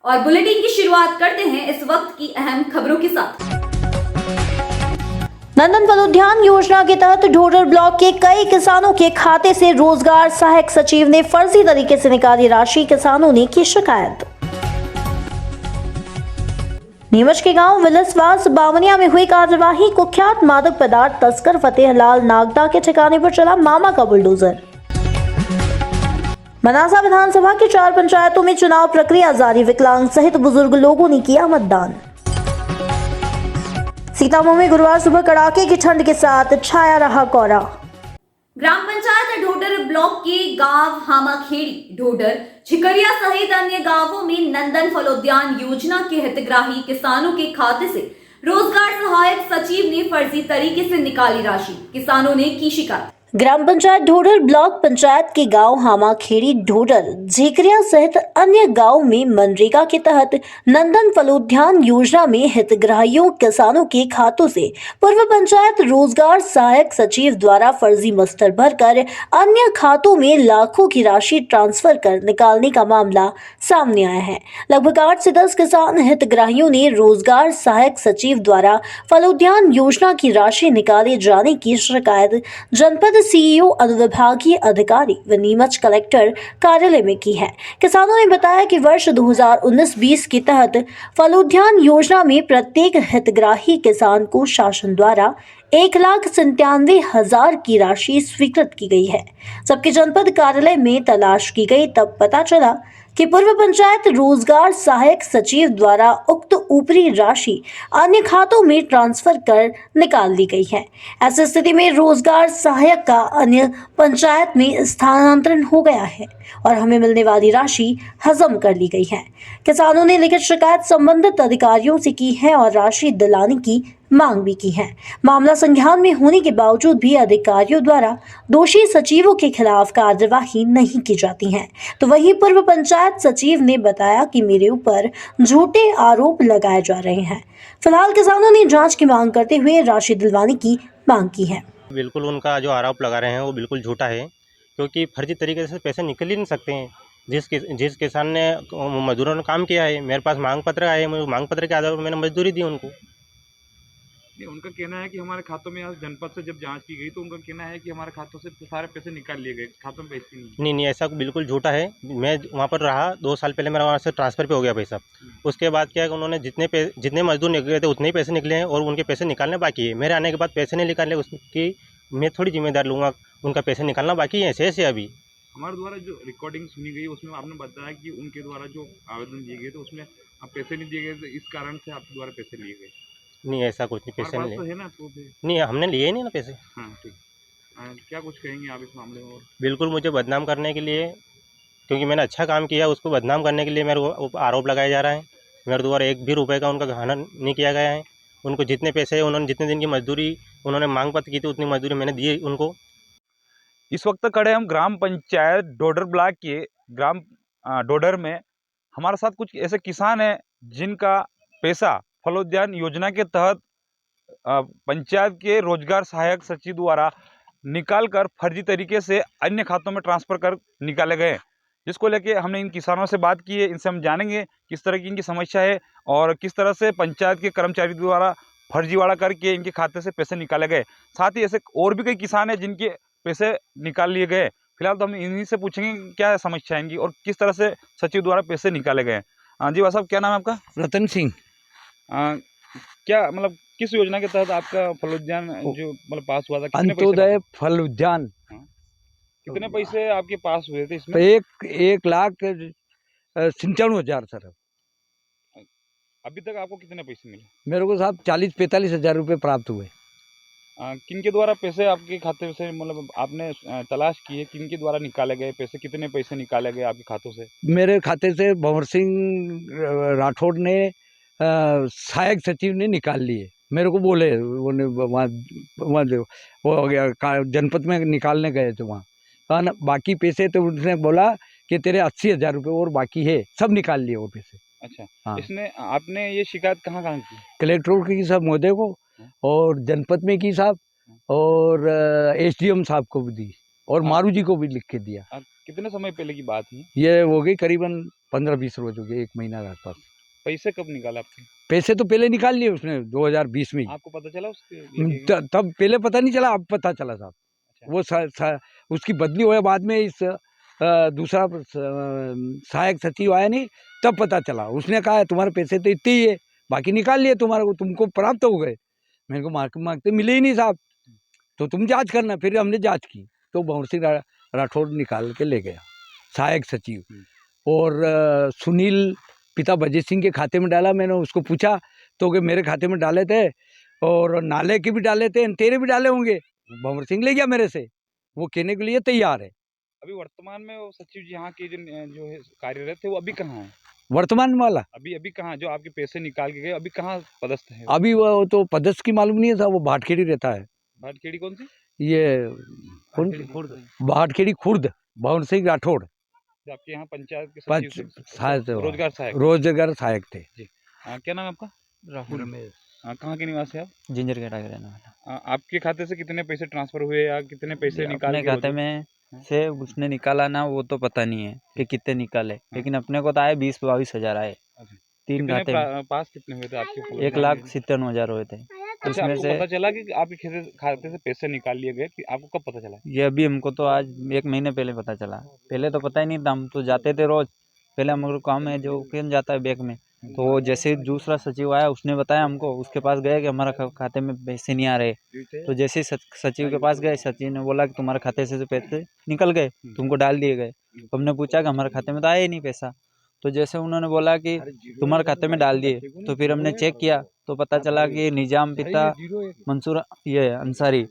और बुलेटिन की शुरुआत करते हैं इस वक्त की अहम खबरों के साथ। नंदन वनोद्यान योजना के तहत ढोडर ब्लॉक के कई किसानों के खाते से रोजगार सहायक सचिव ने फर्जी तरीके से निकाली राशि, किसानों ने की शिकायत। नीमच के गांव विलसवास बावनिया में हुई कार्यवाही, कुख्यात मादक पदार्थ तस्कर फतेहलाल नागदा के ठिकाने पर चला मामा का बुलडोजर। मनासा विधानसभा की 4 पंचायतों में चुनाव प्रक्रिया जारी, विकलांग सहित बुजुर्ग लोगों ने किया मतदान। सीतामऊ में गुरुवार सुबह कड़ाके की ठंड के साथ छाया रहा कोहरा। ग्राम पंचायत ढोडर ब्लॉक के गांव हामाखेड़ी, ढोडर, झिकरिया सहित अन्य गांवों में नंदन फलोद्यान योजना के हितग्राही किसानों के खाते से रोजगार सहायक सचिव ने फर्जी तरीके से निकाली राशि, किसानों ने की शिकायत। ग्राम पंचायत ढोडर ब्लॉक पंचायत के गांव हामाखेड़ी, ढोडर, झिकरिया सहित अन्य गांव में मनरेगा के तहत नंदन फलोद्यान योजना में हितग्राहियों किसानों के खातों से पूर्व पंचायत रोजगार सहायक सचिव द्वारा फर्जी मस्टर भरकर अन्य खातों में लाखों की राशि ट्रांसफर कर निकालने का मामला सामने आया है। लगभग 8 से 10 किसान हितग्राहियों ने रोजगार सहायक सचिव द्वारा फलोद्यान योजना की राशि निकाले जाने की शिकायत जनपद सीईओ, अनुविभागीय अधिकारी व नीमच कलेक्टर कार्यालय में की है। किसानों ने बताया कि वर्ष 2019-20 के तहत फलोद्यान योजना में प्रत्येक हितग्राही किसान को शासन द्वारा 1,97,000 की राशि स्वीकृत की गई है। जबकि जनपद कार्यालय में तलाश की गई तब पता चला कि पूर्व पंचायत रोजगार सहायक सचिव द्वारा उक्त ऊपरी राशि अन्य खातों में ट्रांसफर कर निकाल ली गई है। ऐसी स्थिति में रोजगार सहायक का अन्य पंचायत में स्थानांतरण हो गया है और हमें मिलने वाली राशि हजम कर ली गई है। किसानों ने लिखित शिकायत संबंधित अधिकारियों से की है और राशि दिलाने की मांग भी की है। मामला संज्ञान में होने के बावजूद भी अधिकारियों द्वारा दोषी सचिवों के खिलाफ कार्यवाही नहीं की जाती है। तो वहीं पूर्व पंचायत सचिव ने बताया कि मेरे ऊपर झूठे आरोप लगाए जा रहे हैं। फिलहाल किसानों ने जांच की मांग करते हुए राशि दिलवाने की मांग की है। बिल्कुल उनका जो आरोप लगा रहे हैं वो बिल्कुल झूठा है, क्योंकि फर्जी तरीके से पैसे निकल ही नहीं सकते हैं। जिस किसान ने मजदूरों ने काम किया है, मेरे पास मांग पत्र आए, मांग पत्र के आधार पर मैंने मजदूरी दी उनको। उनका कहना है कि हमारे खातों में आज जनपद से जब जांच की गई तो उनका कहना है कि हमारे खातों से सारे पैसे निकाल लिए गए, खातों में पैसे नहीं, ऐसा बिल्कुल झूठा है। मैं वहाँ पर रहा 2 साल पहले, मेरा वहाँ से ट्रांसफ़र पे हो गया पैसा। उसके बाद क्या है कि उन्होंने जितने मजदूर निकले थे उतने ही पैसे निकले हैं और उनके पैसे निकालने बाकी है। मेरे आने के बाद पैसे नहीं निकाले, उसकी मैं थोड़ी जिम्मेदार लूँगा, उनका पैसे निकालना बाकी है ऐसे अभी। हमारे द्वारा जो रिकॉर्डिंग सुनी गई उसमें आपने बताया कि उनके द्वारा जो आवेदन दिए गए तो उसमें आप पैसे नहीं दिए गए, तो इस कारण से आपके द्वारा पैसे लिए गए। नहीं, ऐसा कुछ नहीं, पैसे नहीं तो लिए। है ना प्रूफ है? नहीं, हमने लिए ही नहीं ना पैसे। हाँ ठीक। क्या कुछ कहेंगे आप इस मामले में? और बिल्कुल मुझे बदनाम करने के लिए, क्योंकि मैंने अच्छा काम किया, उसको बदनाम करने के लिए मेरे को आरोप लगाया जा रहा है। मेरे द्वारा 1 भी रुपये का उनका गहना नहीं किया गया है। उनको जितने पैसे उन्होंने जितने दिन की मजदूरी उन्होंने मांग पत्र की थी उतनी मजदूरी मैंने दी उनको। इस वक्त खड़े हम ग्राम पंचायत ढोडर ब्लॉक के ग्राम ढोडर में। हमारे साथ कुछ ऐसे किसान हैं जिनका पैसा फलोद्यान योजना के तहत पंचायत के रोजगार सहायक सचिव द्वारा निकालकर फर्जी तरीके से अन्य खातों में ट्रांसफ़र कर निकाले गए, जिसको लेके हमने इन किसानों से बात की है। इनसे हम जानेंगे किस तरह की इनकी समस्या है और किस तरह से पंचायत के कर्मचारी द्वारा फर्जीवाड़ा करके इनके खाते से पैसे निकाले गए। साथ ही ऐसे और भी कई किसान हैं जिनके पैसे निकाल लिए गए। फिलहाल तो हम इन्हीं से पूछेंगे क्या समस्या है इनकी और किस तरह से सचिव द्वारा पैसे निकाले गए। जी भाई साहब, क्या नाम है आपका? रतन सिंह। क्या मतलब किस योजना के तहत आपका फलोद्यान जो मतलब पास हुआ था? अंत्योदय फलोद्यान। कितने पैसे आपके पास हुए थे इसमें? 1,97,000 सर। अभी तक आपको कितने पैसे मिले? मेरे को साहब 40-45 हज़ार रुपये प्राप्त हुए। किनके द्वारा पैसे आपके खाते से, मतलब आपने तलाश की है किनके द्वारा निकाले गए पैसे? कितने पैसे निकाले गए आपके खातों से? मेरे खाते से भंवर सिंह राठौड़ ने सहायक सचिव ने निकाल लिए। मेरे को बोले वहाँ वो हो गया जनपद में निकालने गए थे वहाँ, हाँ ना। बाकी पैसे तो उसने बोला कि तेरे 80,000 रुपये और बाकी है, सब निकाल लिए वो पैसे। अच्छा हाँ। इसने आपने ये शिकायत कहाँ की? कलेक्टर की साहब महोदय को और जनपद में की साहब और SDM साहब को भी दी और मारू जी को भी लिख के दिया। कितने समय पहले की बात है? ये हो गई करीबन 15-20 रोज हो गए, 1 महीना के आसपास। पैसे कब निकाला आपके? पैसे तो पहले निकाल लिए उसने 2020 में ही। आपको पता चला उसके लेके गए? तब पहले पता नहीं चला, अब पता चला साहब। अच्छा। वो उसकी बदली हुए बाद में इस दूसरा सहायक सचिव आया नहीं, तब पता चला। उसने कहा तुम्हारे पैसे तो इतने ही है, बाकी निकाल लिए तुम्हारे को, तुमको प्राप्त हो गए। मेरे को मांगते मिले ही नहीं साहब, तो तुम जांच करना। फिर हमने जांच की तो भंवर सिंह राठौड़ निकाल के ले गया सहायक सचिव। और सुनील पिता बजय सिंह के खाते में डाला। मैंने उसको पूछा तो कि मेरे खाते में डाले थे और नाले के भी डाले थे, तेरे भी डाले होंगे। भंवर सिंह ले गया मेरे से, वो कहने के लिए तैयार है। अभी वर्तमान में वो सचिव जी यहाँ के जो है कार्यरत है, वो अभी कहाँ है? वर्तमान वाला अभी कहाँ, जो आपके पैसे निकाल के गए, अभी कहाँ पदस्थ है? अभी वो तो पदस्थ की मालूम नहीं है साहब, वो भाटखेड़ी रहता है। भाटखेड़ी कौन सी? ये कौन? भाटखेड़ी खुर्द, भंवर सिंह राठौड़ जो आपके यहाँ पंचायत के सचिव सहायक रोजगार सहायक। रोजगार सहायक थे। क्या नाम है आपका? राहुल कहाँ के निवासी है आप? जिंजर गेटा के रहने वाला। आपके खाते से कितने पैसे ट्रांसफर हुए या कितने पैसे निकाल अपने के खाते में से उसने निकाला ना, वो तो पता नहीं है कि कितने निकाले, लेकिन अपने को तो आए 20-22 हज़ार आए। अच्छा। 3 कितने खाते में पास कितने हुए थे आपके? 1,57,000 हुए थे। अच्छा, उसमें आपको से पता चला कि आपके खाते से पैसे निकाल लिए गए, कि आपको कब पता चला? ये अभी हमको तो आज 1 महीने पहले पता चला। पहले तो पता ही नहीं था, हम तो जाते थे रोज। पहले हमारा काम है जो क्यों जाता है बैंक में, तो वो जैसे दूसरा सचिव आया उसने बताया हमको, उसके पास गए कि हमारा खाते में पैसे नहीं आ रहे। तो जैसे ही सचिव के पास गए, सचिव ने बोला कि तुम्हारे खाते से जो पैसे निकल गए, तुमको डाल दिए गए। तो हमने पूछा कि हमारे खाते में तो आया ही नहीं पैसा। तो जैसे उन्होंने बोला कि तुम्हारे खाते में डाल दिए, तो फिर हमने चेक किया तो पता चला कि निजाम पिता मंसूर ये अंसारी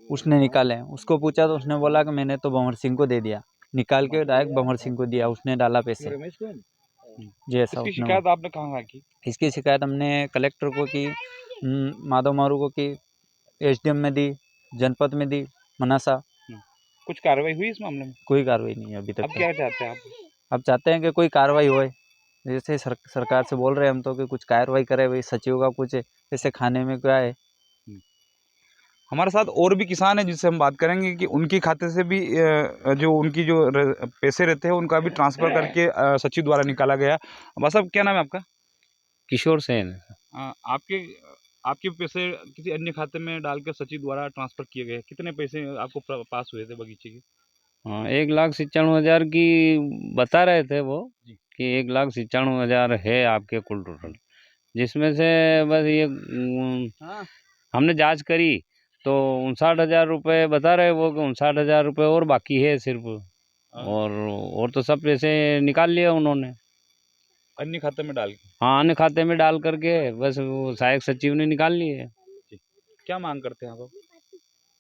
उसने निकाले। उसको पूछा तो उसने बोला कि मैंने तो भंवर सिंह को दे दिया, निकाल के डायरेक्ट भंवर सिंह को दिया, उसने डाला पैसे। जी ऐसा इसकी उसने शिकायत आपने कहाँ की? इसकी शिकायत हमने कलेक्टर को की, माधव मारू को की, एसडीएम में दी, जनपद में दी, मनासा। कुछ कार्रवाई हुई इस मामले में? कोई कार्रवाई नहीं है अभी तक। अब क्या चाहते हैं आप? अब चाहते हैं कि कोई कार्रवाई होए। जैसे सरकार से बोल रहे हैं हम तो कि कुछ कार्रवाई करे, भाई सचिव का कुछ ऐसे खाने में क्या है। हमारे साथ और भी किसान हैं जिससे हम बात करेंगे कि उनके खाते से भी जो उनकी जो पैसे रहते हैं उनका भी ट्रांसफ़र करके सचिव द्वारा निकाला गया। बस अब क्या नाम है आपका? किशोर सेन। आपके आपके पैसे किसी अन्य खाते में डालकर सचिव द्वारा ट्रांसफ़र किए गए, कितने पैसे आपको पास हुए थे बगीचे के? हाँ, 1,97,000 की बता रहे थे वो जी। कि 1,97,000 है आपके कुल टोटल, जिसमें से बस ये हमने जांच करी तो 59,000 रुपये बता रहे वो कि 59,000 रुपये और बाकी है सिर्फ, और तो सब पैसे निकाल लिया उन्होंने अन्य खाते में डाल के। हाँ, अन्य खाते में डाल करके बस वो सहायक सचिव ने निकाल लिए। क्या मांग करते हैं आप?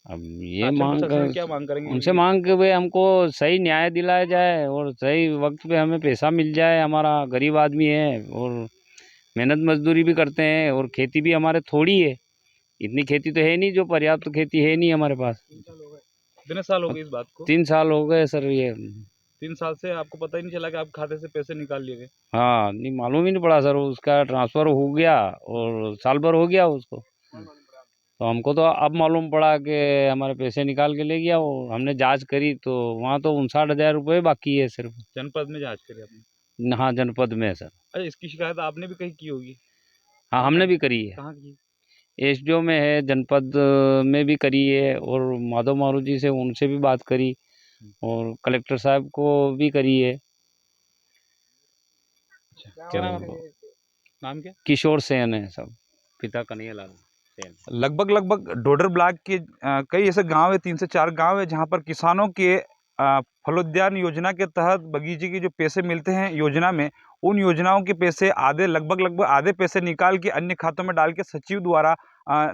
अब ये शासन मांग प्रशासन से क्या मांग करेंगे? उनसे मांग के भाई हमको सही न्याय दिलाया जाए और सही वक्त पे हमें पैसा मिल जाए। हमारा गरीब आदमी है और मेहनत मजदूरी भी करते हैं और खेती भी हमारे थोड़ी है, इतनी खेती तो है नहीं, जो पर्याप्त खेती है नहीं हमारे पास। कितने साल हो गए इस बात को? 3 साल हो गए सर ये। 3 साल से आपको पता ही नहीं चला कि आप खाते से पैसे निकाल लिए गए? हाँ, नहीं मालूम ही नहीं पड़ा सर, उसका ट्रांसफ़र हो गया और साल भर हो गया उसको। तो हमको तो अब मालूम पड़ा कि हमारे पैसे निकाल के ले गया वो। हमने जांच करी तो वहाँ तो 59,000 रुपये बाकी है सिर्फ। जनपद में जांच करी आपने? हाँ, जनपद में सर। अरे इसकी शिकायत आपने भी कहीं की होगी? हाँ, हमने भी करी है। कहाँ की? एसडीओ में है, जनपद में भी करी है और माधव मारू जी से उनसे भी बात करी और कलेक्टर साहब को भी करी है। क्या नाम है? नाम क्या? किशोर सेन है सब, पिता कन्हैयालाल सेन। लगभग डोडर ब्लॉक के कई ऐसे गांव है, 3 से 4 गांव है जहां पर किसानों के फलोद्यान योजना के तहत बगीचे के जो पैसे मिलते हैं योजना में, उन योजनाओं के पैसे आधे लगभग आधे पैसे निकाल के अन्य खातों में डाल के सचिव द्वारा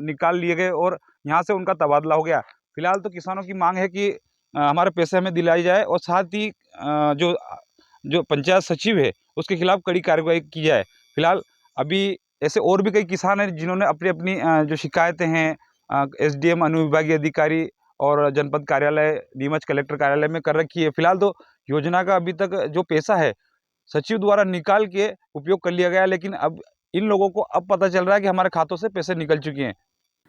निकाल लिए गए और यहाँ से उनका तबादला हो गया। फिलहाल तो किसानों की मांग है कि हमारे पैसे हमें दिलाई जाए और साथ ही जो पंचायत सचिव है उसके खिलाफ कड़ी कार्रवाई की जाए। फिलहाल अभी ऐसे और भी कई किसान हैं जिन्होंने अपनी अपनी जो शिकायतें हैं एसडीएम, अनुविभागीय अधिकारी और जनपद कार्यालय, नीमच कलेक्टर कार्यालय में कर रखी है। फिलहाल तो योजना का अभी तक जो पैसा है सचिव द्वारा निकाल के उपयोग कर लिया गया, लेकिन अब इन लोगों को अब पता चल रहा है कि हमारे खातों से पैसे निकल चुके हैं।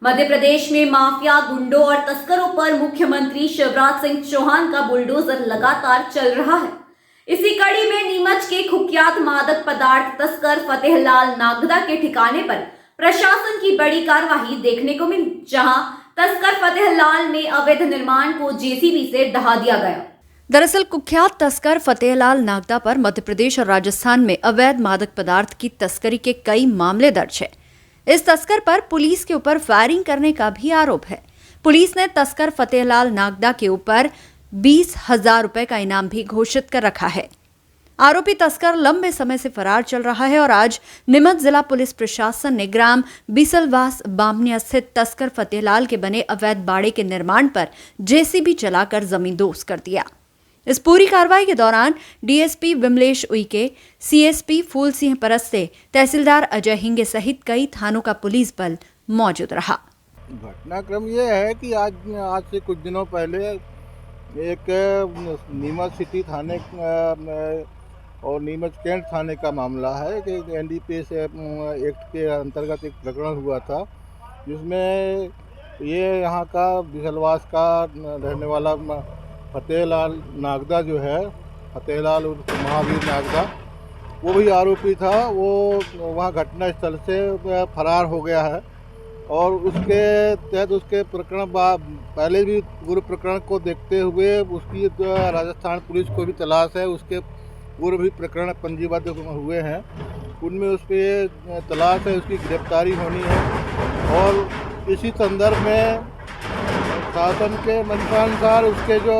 मध्य प्रदेश में माफिया, गुंडों और तस्करों पर मुख्यमंत्री शिवराज सिंह चौहान का बुलडोजर लगातार चल रहा है। इसी कड़ी में नीमच के कुख्यात मादक पदार्थ तस्कर फतेहलाल नागदा के ठिकाने पर प्रशासन की बड़ी कार्रवाई देखने को मिली, जहां तस्कर फतेहलाल में अवैध निर्माण को जेसीबी से ढहा दिया गया। दरअसल कुख्यात तस्कर फतेहलाल नागदा पर मध्य प्रदेश और राजस्थान में अवैध मादक पदार्थ की तस्करी के कई मामले दर्ज है। इस तस्कर पर पुलिस के ऊपर फायरिंग करने का भी आरोप है। पुलिस ने तस्कर फतेहलाल नागदा के ऊपर 20,000 रुपए का इनाम भी घोषित कर रखा है। आरोपी तस्कर लंबे समय से फरार चल रहा है और आज नीमच जिला पुलिस प्रशासन ने ग्राम बिसलवास बामनिया स्थित तस्कर फतेहलाल के बने अवैध बाड़े के निर्माण पर जेसीबी चलाकर जमींदोज कर दिया। इस पूरी कार्रवाई के दौरान डीएसपी विमलेश उइके, सीएसपी फूल सिंह परस्ते, तहसीलदार अजय हिंगे सहित कई थानों का पुलिस बल मौजूद रहा। घटनाक्रम ये है कि आज से कुछ दिनों पहले एक नीमच सिटी थाने और नीमच कैंट थाने का मामला है कि एनडीपीएस एक्ट के अंतर्गत एक प्रकरण हुआ था, जिसमें ये यहाँ का बिसलवास का रहने वाला फतेहलाल नागदा जो है, फतेहलाल उर्फ महावीर नागदा, वो भी आरोपी था। वो वहाँ घटना स्थल से फरार हो गया है और उसके तहत उसके प्रकरण पहले भी पूर्व प्रकरण को देखते हुए उसकी राजस्थान पुलिस को भी तलाश है। उसके पूर्व भी प्रकरण पंजीबद्ध हुए हैं, उनमें उस पर तलाश है, उसकी गिरफ्तारी होनी है। और इसी संदर्भ में शासन के मंत्रानुसार उसके जो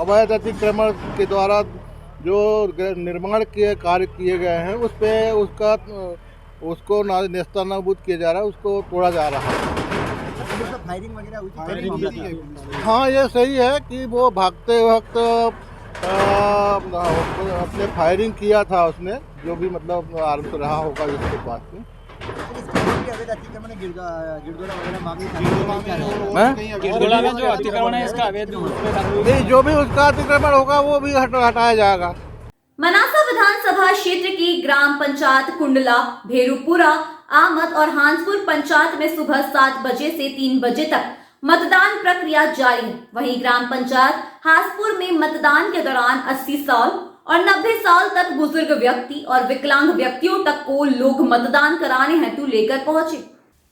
अवैध अतिक्रमण के द्वारा जो निर्माण के कार्य किए गए हैं उस पर उसको नेस्तनाबूद किया जा रहा है, उसको तोड़ा जा रहा है। फायरिंग वगैरह हुई थी? हाँ, ये सही है कि वो भागते वक्त अपने फायरिंग किया था उसने, जो भी मतलब आर्म्स रहा होगा जिसके पास में। जो भी उसका अतिक्रमण होगा वो भी हटाया जाएगा। मनासा विधानसभा क्षेत्र की ग्राम पंचायत कुंडला, भेरूपुरा, आमद और हांसपुर पंचायत में सुबह 7 बजे से 3 बजे तक मतदान प्रक्रिया जारी है। वहीं ग्राम पंचायत हांसपुर में मतदान के दौरान 80 साल और 90 साल तक बुजुर्ग व्यक्ति और विकलांग व्यक्तियों तक को लोग मतदान कराने हेतु लेकर पहुंचे।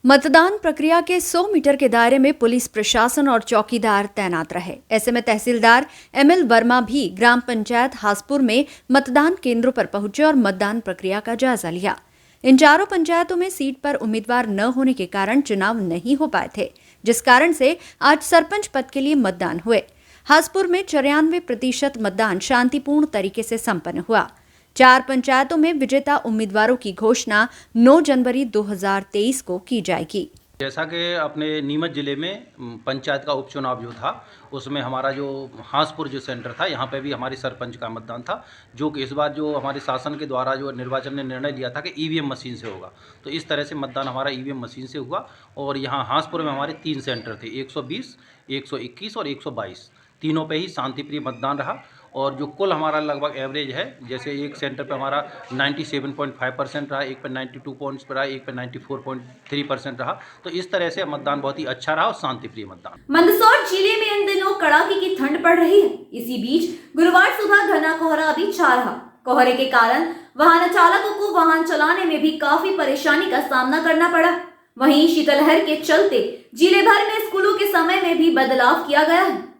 मतदान प्रक्रिया के 100 मीटर के दायरे में पुलिस प्रशासन और चौकीदार तैनात रहे। ऐसे में तहसीलदार ML वर्मा भी ग्राम पंचायत हांसपुर में मतदान केंद्रों पर पहुंचे और मतदान प्रक्रिया का जायजा लिया। इन चारों पंचायतों में सीट पर उम्मीदवार न होने के कारण चुनाव नहीं हो पाए थे, जिस कारण से आज सरपंच पद के लिए मतदान हुए। हांसपुर में 94% मतदान शांतिपूर्ण तरीके से संपन्न हुआ। 4 पंचायतों में विजेता उम्मीदवारों की घोषणा 9 जनवरी 2023 को की जाएगी। जैसा कि अपने नीमच जिले में पंचायत का उपचुनाव जो था, उसमें हमारा जो हांसपुर जो सेंटर था, यहाँ पे भी हमारी सरपंच का मतदान था, जो कि इस बार जो हमारे शासन के द्वारा जो निर्वाचन ने निर्णय लिया था कि ईवीएम मशीन से होगा, तो इस तरह से मतदान हमारा ईवीएम मशीन से हुआ। और यहाँ हांसपुर में हमारे 3 सेंटर थे, 120, 121 और 122, तीनों पे ही शांतिप्रिय मतदान रहा। और जो कुल हमारा लगभग एवरेज है, जैसे एक सेंटर पे हमारा 97.5% रहा, एक पे 92 पॉइंट्स पर रहा, एक पे 94.3% रहा। तो इस तरह से मतदान बहुत ही अच्छा रहा और शांतिप्रिय मतदान। मंदसौर जिले में इन दिनों कड़ाके की ठंड पड़ रही है। इसी बीच गुरुवार सुबह घना कोहरा भी छा रहा। कोहरे के कारण वाहन चालकों को वाहन चलाने में भी काफी परेशानी का सामना करना पड़ा। वहीं शीतलहर के चलते जिले भर में स्कूलों के समय में भी बदलाव किया गया है।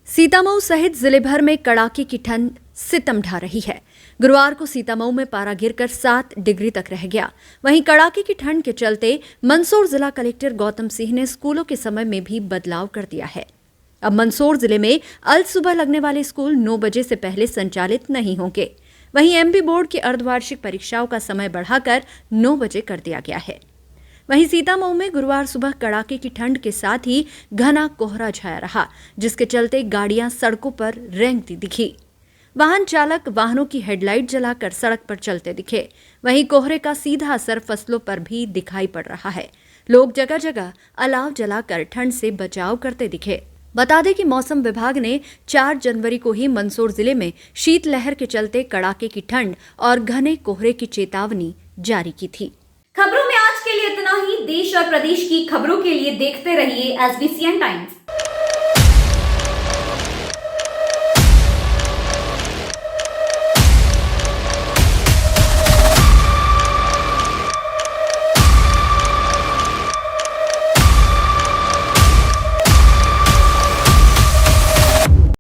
सीतामऊ सहित जिले भर में कड़ाके की ठंड सितम ढा रही है। गुरुवार को सीतामऊ में पारा गिरकर 7 डिग्री तक रह गया। वहीं कड़ाके की ठंड के चलते मंदसौर जिला कलेक्टर गौतम सिंह ने स्कूलों के समय में भी बदलाव कर दिया है। अब मंदसौर जिले में अल सुबह लगने वाले स्कूल 9 बजे से पहले संचालित नहीं होंगे। वहीं एमपी बोर्ड की अर्धवार्षिक परीक्षाओं का समय बढ़ाकर 9 बजे कर दिया गया है। वहीं सीतामऊ में गुरुवार सुबह कड़ाके की ठंड के साथ ही घना कोहरा छाया रहा, जिसके चलते गाड़ियां सड़कों पर रेंगती दिखी। वाहन चालक वाहनों की हेडलाइट जलाकर सड़क पर चलते दिखे। वहीं कोहरे का सीधा असर फसलों पर भी दिखाई पड़ रहा है। लोग जगह जगह अलाव जलाकर ठंड से बचाव करते दिखे। बता दें कि मौसम विभाग ने 4 जनवरी को ही मंदसौर जिले में शीतलहर के चलते कड़ाके की ठंड और घने कोहरे की चेतावनी जारी की थी। खबरों में आज के लिए इतना ही देश और प्रदेश की खबरों के लिए देखते रहिए SBCN टाइम्स।